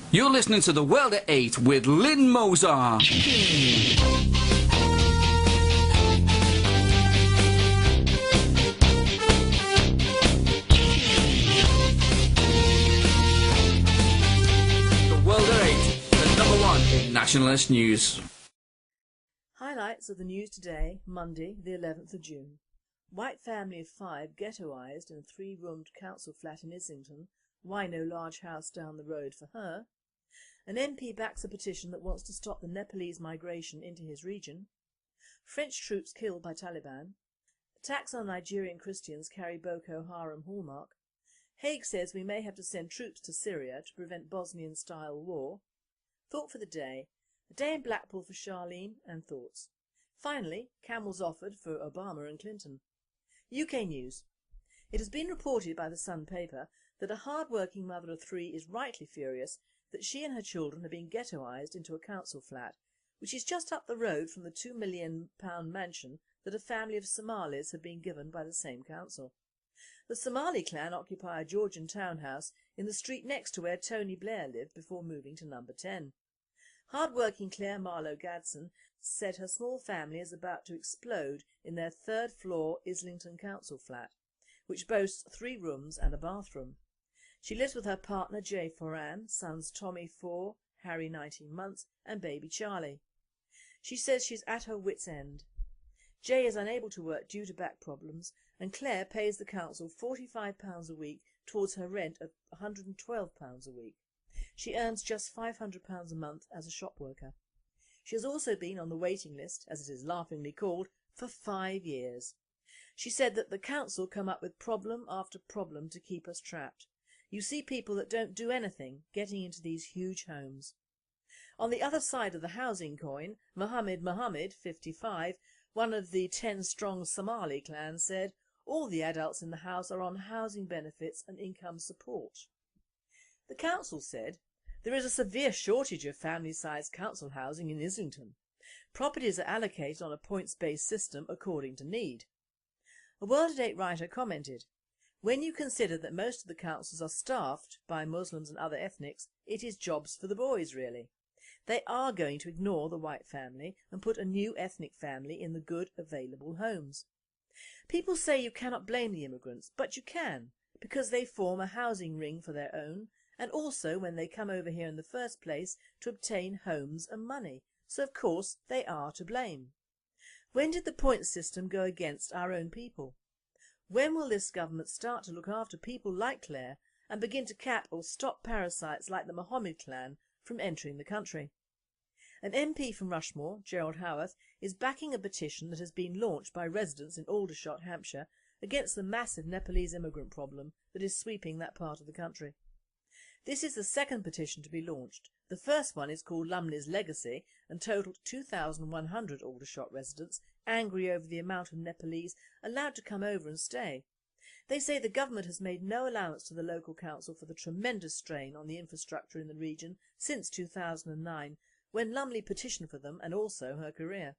You're listening to The World at 8 with Lynn Mozart. The World at 8, the number one in nationalist news. Highlights of the news today, Monday, the 11th of June. White family of 5 ghettoised in a 3-roomed council flat in Islington. Why no large house down the road for her? An MP backs a petition that wants to stop the Nepalese migration into his region. French troops killed by Taliban. Attacks on Nigerian Christians carry Boko Haram hallmark. Hague says we may have to send troops to Syria to prevent Bosnian-style war. Thought for the day. A day in Blackpool for Charlene and thoughts. Finally, camels offered for Obama and Clinton. UK news. It has been reported by the Sun paper that a hard-working mother of 3 is rightly furious that she and her children have been ghettoised into a council flat, which is just up the road from the £2 million mansion that a family of Somalis have been given by the same council. The Somali clan occupy a Georgian townhouse in the street next to where Tony Blair lived before moving to number 10. Hard-working Claire Marlowe Gadsden said her small family is about to explode in their 3rd-floor Islington council flat, which boasts 3 rooms and a bathroom. She lives with her partner Jay Foran, sons Tommy 4, Harry 19 months and baby Charlie. She says she's at her wit's end. Jay is unable to work due to back problems and Claire pays the council £45 a week towards her rent of £112 a week. She earns just £500 a month as a shop worker. She has also been on the waiting list, as it is laughingly called, for 5 years. She said that the council come up with problem after problem to keep us trapped. You see people that don't do anything getting into these huge homes. On the other side of the housing coin, Mohammed, 55, one of the 10-strong Somali clan, said all the adults in the house are on housing benefits and income support. The council said there is a severe shortage of family-sized council housing in Islington. Properties are allocated on a points-based system according to need. A World at 8 writer commented, when you consider that most of the councils are staffed by Muslims and other ethnics, it is jobs for the boys really. They are going to ignore the white family and put a new ethnic family in the good available homes. People say you cannot blame the immigrants, but you can, because they form a housing ring for their own and also when they come over here in the first place to obtain homes and money, so of course they are to blame. When did the points system go against our own people? When will this government start to look after people like Claire and begin to cap or stop parasites like the Mohammed clan from entering the country? An MP from Rushmore, Gerald Howarth, is backing a petition that has been launched by residents in Aldershot, Hampshire, against the massive Nepalese immigrant problem that is sweeping that part of the country. This is the 2nd petition to be launched. The first one is called Lumley's Legacy and totalled 2,100 Aldershot residents angry over the amount of Nepalese allowed to come over and stay. They say the government has made no allowance to the local council for the tremendous strain on the infrastructure in the region since 2009, when Lumley petitioned for them and also her career.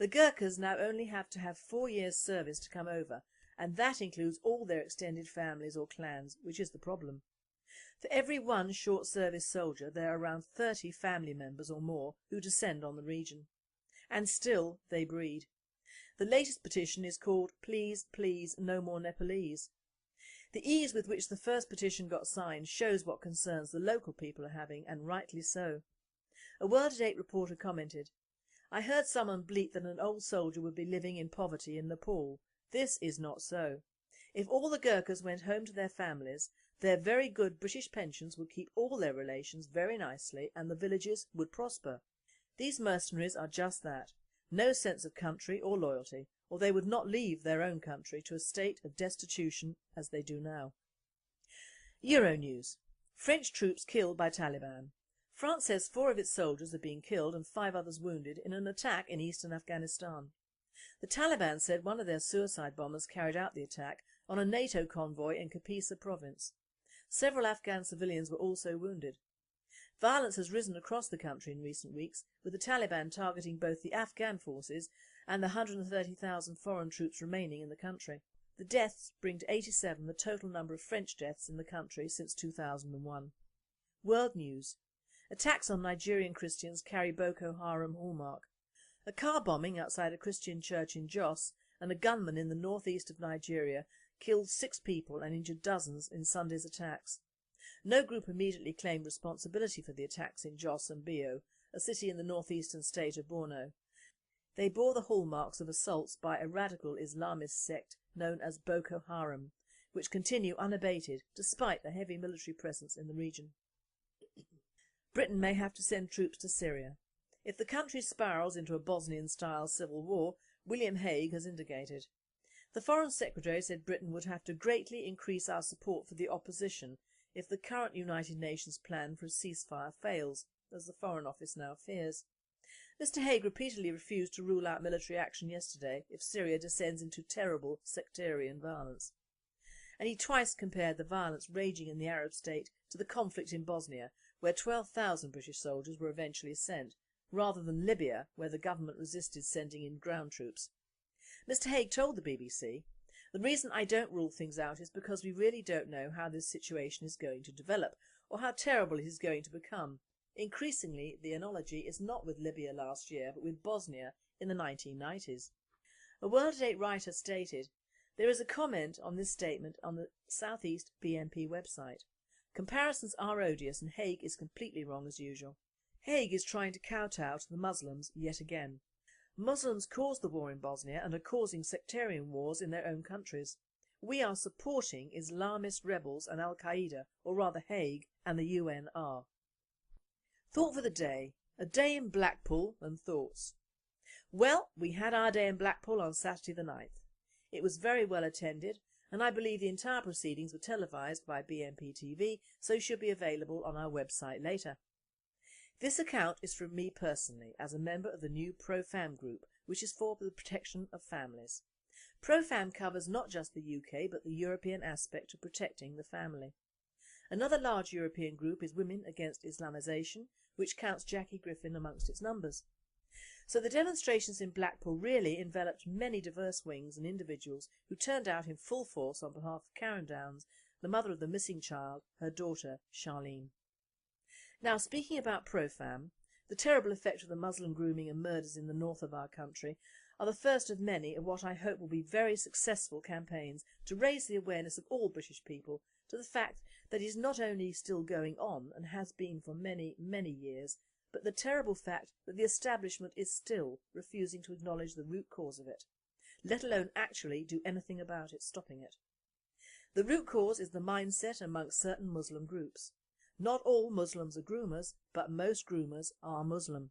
The Gurkhas now only have to have 4 years' service to come over, and that includes all their extended families or clans, which is the problem. For every 1 short service soldier there are around 30 family members or more who descend on the region. And still they breed. The latest petition is called Please, Please, No More Nepalese. The ease with which the first petition got signed shows what concerns the local people are having, and rightly so. A World at 8 reporter commented, I heard someone bleat that an old soldier would be living in poverty in Nepal. This is not so. If all the Gurkhas went home to their families, their very good British pensions would keep all their relations very nicely and the villages would prosper. These mercenaries are just that, no sense of country or loyalty, or they would not leave their own country to a state of destitution as they do now. Euronews. French troops killed by Taliban. France says 4 of its soldiers have been killed and 5 others wounded in an attack in eastern Afghanistan. The Taliban said one of their suicide bombers carried out the attack on a NATO convoy in Kapisa province. Several Afghan civilians were also wounded. Violence has risen across the country in recent weeks, with the Taliban targeting both the Afghan forces and the 130,000 foreign troops remaining in the country. The deaths bring to 87 the total number of French deaths in the country since 2001. World news. Attacks on Nigerian Christians carry Boko Haram hallmark. A car bombing outside a Christian church in Jos and a gunman in the northeast of Nigeria killed 6 people and injured dozens in Sunday's attacks. No group immediately claimed responsibility for the attacks in Jos and Bio, a city in the northeastern state of Borno. They bore the hallmarks of assaults by a radical Islamist sect known as Boko Haram, which continue unabated despite a heavy military presence in the region. Britain may have to send troops to Syria. If the country spirals into a Bosnian-style civil war, William Hague has indicated. The Foreign Secretary said Britain would have to greatly increase our support for the opposition if the current United Nations plan for a ceasefire fails, as the Foreign Office now fears. Mr Hague repeatedly refused to rule out military action yesterday if Syria descends into terrible sectarian violence. And he twice compared the violence raging in the Arab state to the conflict in Bosnia, where 12,000 British soldiers were eventually sent, rather than Libya, where the government resisted sending in ground troops. Mr Hague told the BBC, "The reason I don't rule things out is because we really don't know how this situation is going to develop, or how terrible it is going to become. Increasingly, the analogy is not with Libya last year, but with Bosnia in the 1990s. A World at 8 writer stated, "There is a comment on this statement on the South East BNP website. Comparisons are odious and Hague is completely wrong as usual. Hague is trying to kowtow to the Muslims yet again. Muslims caused the war in Bosnia and are causing sectarian wars in their own countries. We are supporting Islamist rebels and Al-Qaeda, or rather Hague and the UN are." Thought for the day. A day in Blackpool and thoughts. Well, we had our day in Blackpool on Saturday the 9th. It was very well attended and I believe the entire proceedings were televised by BNP TV, so should be available on our website later. This account is from me personally as a member of the new ProFam group, which is for the protection of families. ProFam covers not just the UK but the European aspect of protecting the family. Another large European group is Women Against Islamisation, which counts Jackie Griffin amongst its numbers. So the demonstrations in Blackpool really enveloped many diverse wings and individuals who turned out in full force on behalf of Karen Downs, the mother of the missing child, her daughter Charlene. Now, speaking about ProFam, the terrible effect of the Muslim grooming and murders in the north of our country are the first of many of what I hope will be very successful campaigns to raise the awareness of all British people to the fact that it is not only still going on and has been for many, many years, but the terrible fact that the establishment is still refusing to acknowledge the root cause of it, let alone actually do anything about it, stopping it. The root cause is the mindset amongst certain Muslim groups. Not all Muslims are groomers, but most groomers are Muslim.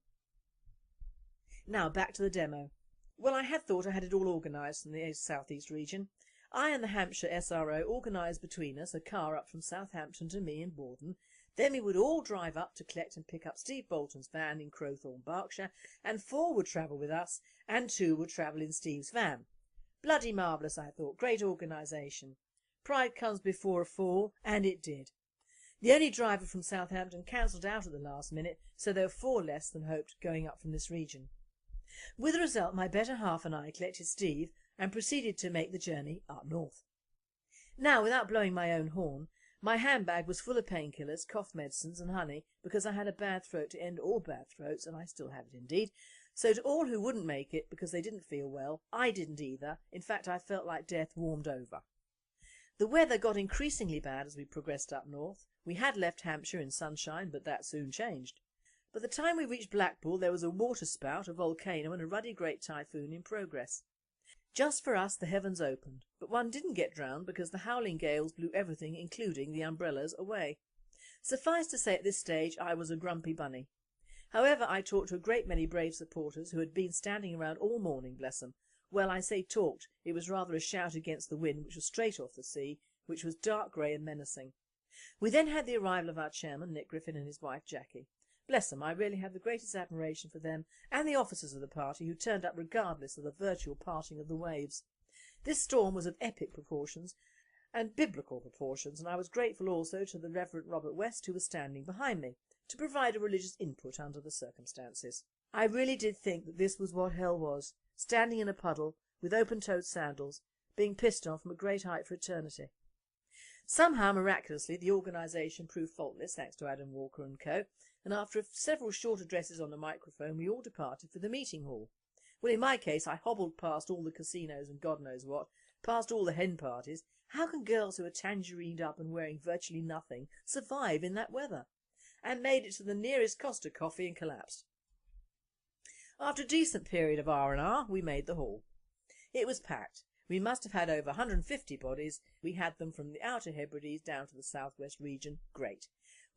Now back to the demo. Well, I had thought I had it all organised in the South East region. I and the Hampshire SRO organised between us a car up from Southampton to me in Borden. Then we would all drive up to collect and pick up Steve Bolton's van in Crowthorne, Berkshire, and 4 would travel with us and 2 would travel in Steve's van. Bloody marvellous, I thought. Great organisation. Pride comes before a fall, and it did. The only driver from Southampton cancelled out at the last minute, so there were 4 less than hoped going up from this region. With the result, my better half and I collected Steve and proceeded to make the journey up north. Now, without blowing my own horn, my handbag was full of painkillers, cough medicines and honey because I had a bad throat to end all bad throats, and I still have it indeed. So to all who wouldn't make it because they didn't feel well, I didn't either. In fact, I felt like death warmed over. The weather got increasingly bad as we progressed up north. We had left Hampshire in sunshine, but that soon changed. By the time we reached Blackpool there was a waterspout, a volcano and a ruddy great typhoon in progress. Just for us the heavens opened, but one didn't get drowned because the howling gales blew everything, including the umbrellas, away. Suffice to say at this stage I was a grumpy bunny. However, I talked to a great many brave supporters who had been standing around all morning, bless them. Well, I say talked, it was rather a shout against the wind which was straight off the sea, which was dark grey and menacing. We then had the arrival of our chairman, Nick Griffin, and his wife Jackie. Bless them, I really have the greatest admiration for them and the officers of the party who turned up regardless of the virtual parting of the waves. This storm was of epic proportions and biblical proportions, and I was grateful also to the Reverend Robert West, who was standing behind me, to provide a religious input under the circumstances. I really did think that this was what hell was, standing in a puddle with open-toed sandals, being pissed on from a great height for eternity. Somehow, miraculously, the organisation proved faultless, thanks to Adam Walker and co, and after several short addresses on the microphone we all departed for the meeting hall. Well, in my case I hobbled past all the casinos and God knows what, past all the hen parties. How can girls who are tangerined up and wearing virtually nothing survive in that weather? And made it to the nearest Costa coffee and collapsed. After a decent period of R&R we made the hall. It was packed. We must have had over 150 bodies. We had them from the Outer Hebrides down to the southwest region. Great.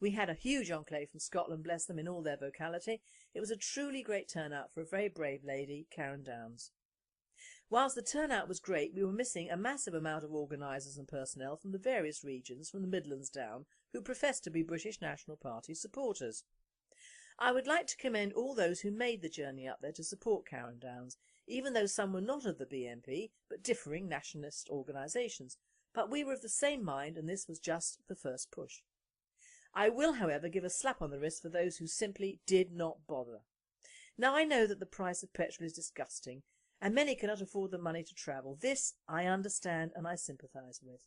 We had a huge enclave from Scotland, bless them, in all their vocality. It was a truly great turnout for a very brave lady, Karen Downs. Whilst the turnout was great, we were missing a massive amount of organisers and personnel from the various regions, from the Midlands down, who professed to be British National Party supporters. I would like to commend all those who made the journey up there to support Karen Downs, even though some were not of the BNP but differing nationalist organisations, but we were of the same mind and this was just the first push. I will, however, give a slap on the wrist for those who simply did not bother. Now I know that the price of petrol is disgusting and many cannot afford the money to travel. This I understand and I sympathise with.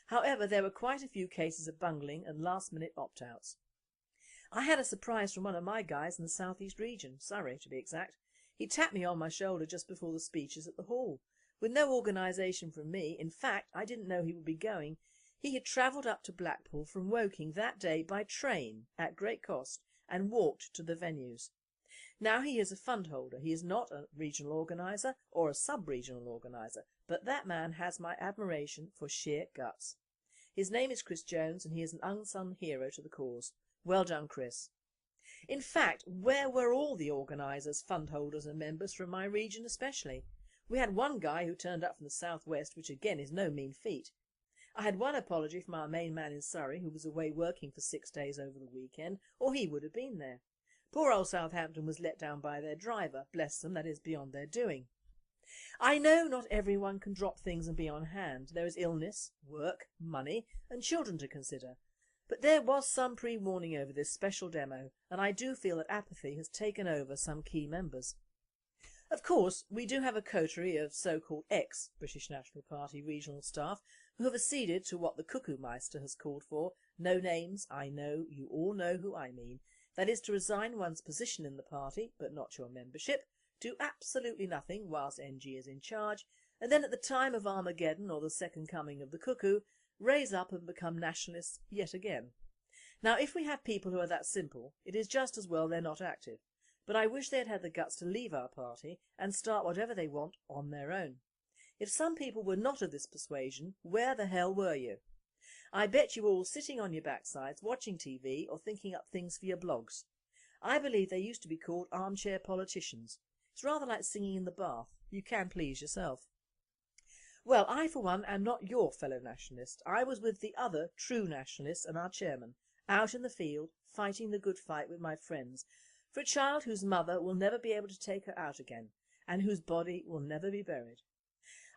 However, there were quite a few cases of bungling and last-minute opt-outs. I had a surprise from one of my guys in the southeast region, Surrey to be exact. He tapped me on my shoulder just before the speeches at the hall. With no organisation from me, in fact I didn't know he would be going, he had travelled up to Blackpool from Woking that day by train at great cost and walked to the venues. Now he is a fund holder, he is not a regional organiser or a sub-regional organiser, but that man has my admiration for sheer guts. His name is Chris Jones and he is an unsung hero to the cause. Well done, Chris. In fact, where were all the organisers, fund holders and members from my region especially? We had one guy who turned up from the southwest, which again is no mean feat. I had one apology from our main man in Surrey who was away working for 6 days over the weekend, or he would have been there. Poor old Southampton was let down by their driver, bless them, that is beyond their doing. I know not everyone can drop things and be on hand. There is illness, work, money and children to consider. But there was some pre-warning over this special demo and I do feel that apathy has taken over some key members. Of course we do have a coterie of so-called ex-British National Party regional staff who have acceded to what the Cuckoo Meister has called for. No names, I know, you all know who I mean. That is to resign one's position in the party but not your membership, do absolutely nothing whilst NG is in charge and then at the time of Armageddon or the second coming of the cuckoo raise up and become nationalists yet again. Now if we have people who are that simple, it is just as well they're not active, but I wish they had had the guts to leave our party and start whatever they want on their own. If some people were not of this persuasion, where the hell were you? I bet you all sitting on your backsides watching TV or thinking up things for your blogs. I believe they used to be called armchair politicians. It's rather like singing in the bath, you can please yourself. Well, I for one am not your fellow nationalist. I was with the other true nationalists and our chairman, out in the field, fighting the good fight with my friends, for a child whose mother will never be able to take her out again, and whose body will never be buried.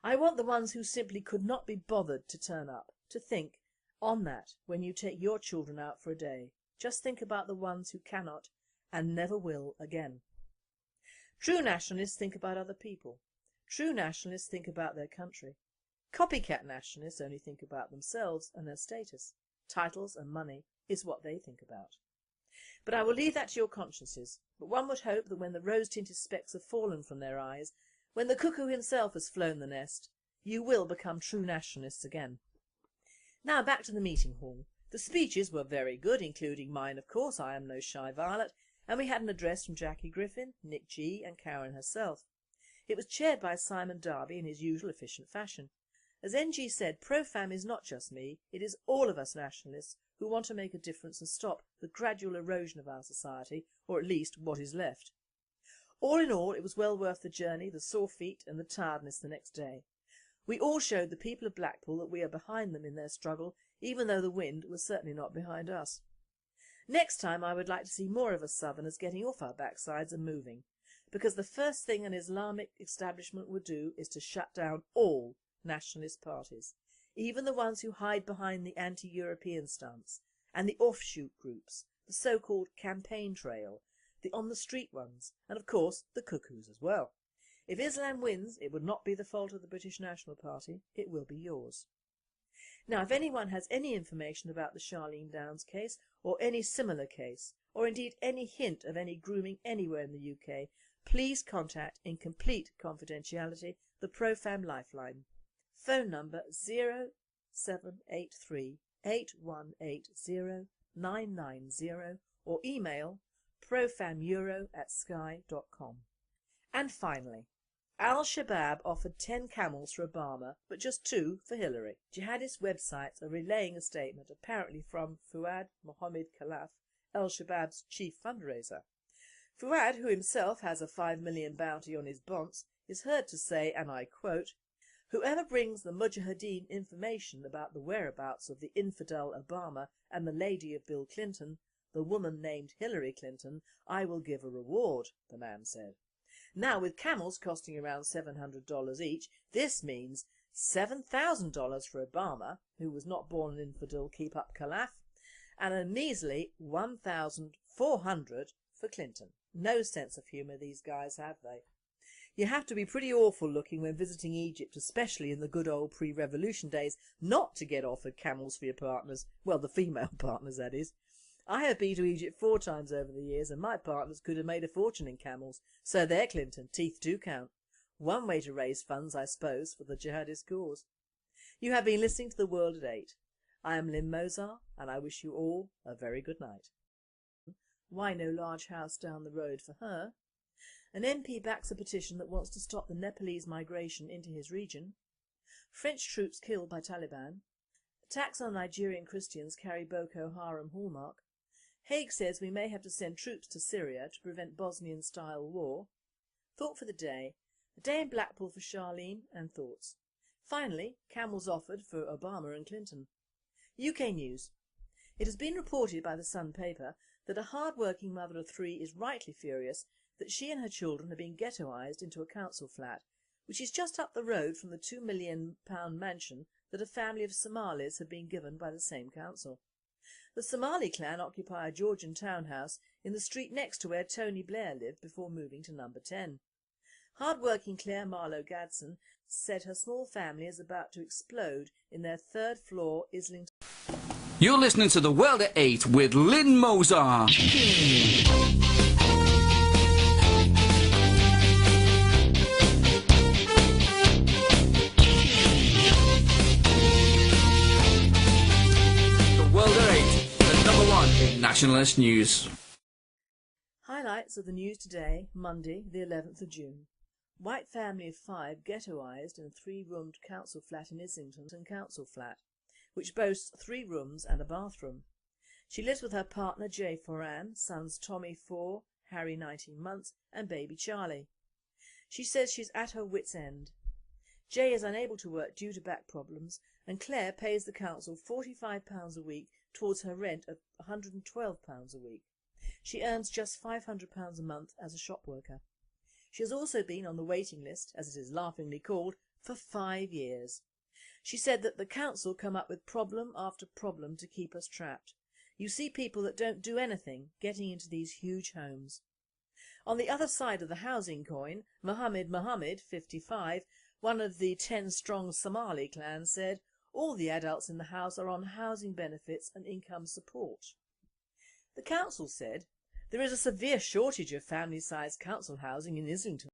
I want the ones who simply could not be bothered to turn up, to think on that when you take your children out for a day. Just think about the ones who cannot and never will again. True nationalists think about other people. True nationalists think about their country. Copycat nationalists only think about themselves and their status. Titles and money is what they think about. But I will leave that to your consciences. But one would hope that when the rose-tinted specks have fallen from their eyes, when the cuckoo himself has flown the nest, you will become true nationalists again. Now back to the meeting hall. The speeches were very good, including mine of course, I am no shy violet, and we had an address from Jackie Griffin, Nick G and Karen herself. It was chaired by Simon Darby in his usual efficient fashion. As NG said, Pro-Fam is not just me, it is all of us nationalists who want to make a difference and stop the gradual erosion of our society, or at least what is left. All in all, it was well worth the journey, the sore feet and the tiredness the next day. We all showed the people of Blackpool that we are behind them in their struggle, even though the wind was certainly not behind us. Next time I would like to see more of us Southerners getting off our backsides and moving, because the first thing an Islamic establishment would do is to shut down all nationalist parties, even the ones who hide behind the anti-European stance, and the offshoot groups, the so-called campaign trail, the on-the-street ones, and of course the cuckoos as well. If Islam wins, it would not be the fault of the British National Party, it will be yours. Now, if anyone has any information about the Charlene Downs case or any similar case, or indeed any hint of any grooming anywhere in the UK, please contact, in complete confidentiality, the ProFam Lifeline. Phone number 0783 8180 990 or email profameuro@sky.com. And finally, Al-Shabaab offered 10 camels for Obama but just 2 for Hillary. Jihadist websites are relaying a statement apparently from Fuad Mohammed Khalaf, Al-Shabaab's chief fundraiser. Fuad, who himself has a $5 million bounty on his bonds, is heard to say, and I quote, "Whoever brings the Mujahideen information about the whereabouts of the infidel Obama and the lady of Bill Clinton, the woman named Hillary Clinton, I will give a reward," the man said. Now, with camels costing around $700 each, this means $7,000 for Obama, who was not born an infidel, keep up Khalaf, and a measly $1,400 for Clinton. No sense of humour these guys have, they? You have to be pretty awful looking when visiting Egypt, especially in the good old pre-revolution days, not to get offered camels for your partners. Well, the female partners, that is. I have been to Egypt 4 times over the years and my partners could have made a fortune in camels. So there, Clinton, teeth do count. One way to raise funds, I suppose, for the jihadist cause. You have been listening to The World at 8. I am Lynn Mozart and I wish you all a very good night. Why no large house down the road for her? An MP backs a petition that wants to stop the Nepalese migration into his region. French troops killed by Taliban. Attacks on Nigerian Christians carry Boko Haram hallmark. Hague says we may have to send troops to Syria to prevent Bosnian-style war. Thought for the day. A day in Blackpool for Charlene and thoughts. Finally, camels offered for Obama and Clinton. UK News. It has been reported by the Sun paper that a hard-working mother of 3 is rightly furious that she and her children have been ghettoised into a council flat, which is just up the road from the £2 million mansion that a family of Somalis had been given by the same council. The Somali clan occupy a Georgian townhouse in the street next to where Tony Blair lived before moving to number 10. Hard-working Claire Marlowe Gadsden said her small family is about to explode in their 3rd floor Islington. You're listening to The World at 8 with Lynn Mozart. Nationalist news. Highlights of the news today, Monday the 11th of June. White family of 5 ghettoised in a 3-roomed council flat in Islington council flat, which boasts 3 rooms and a bathroom. She lives with her partner Jay Foran, sons Tommy 4, Harry 19 months and baby Charlie. She says she's at her wit's end. Jay is unable to work due to back problems and Claire pays the council £45 a week towards her rent of £112 a week. She earns just £500 a month as a shop worker. She has also been on the waiting list, as it is laughingly called, for 5 years. She said that the council come up with problem after problem to keep us trapped. You see people that don't do anything getting into these huge homes. On the other side of the housing coin, Mohammed, 55, one of the 10-strong Somali clan, said, all the adults in the house are on housing benefits and income support. The council said, there is a severe shortage of family-sized council housing in Islington.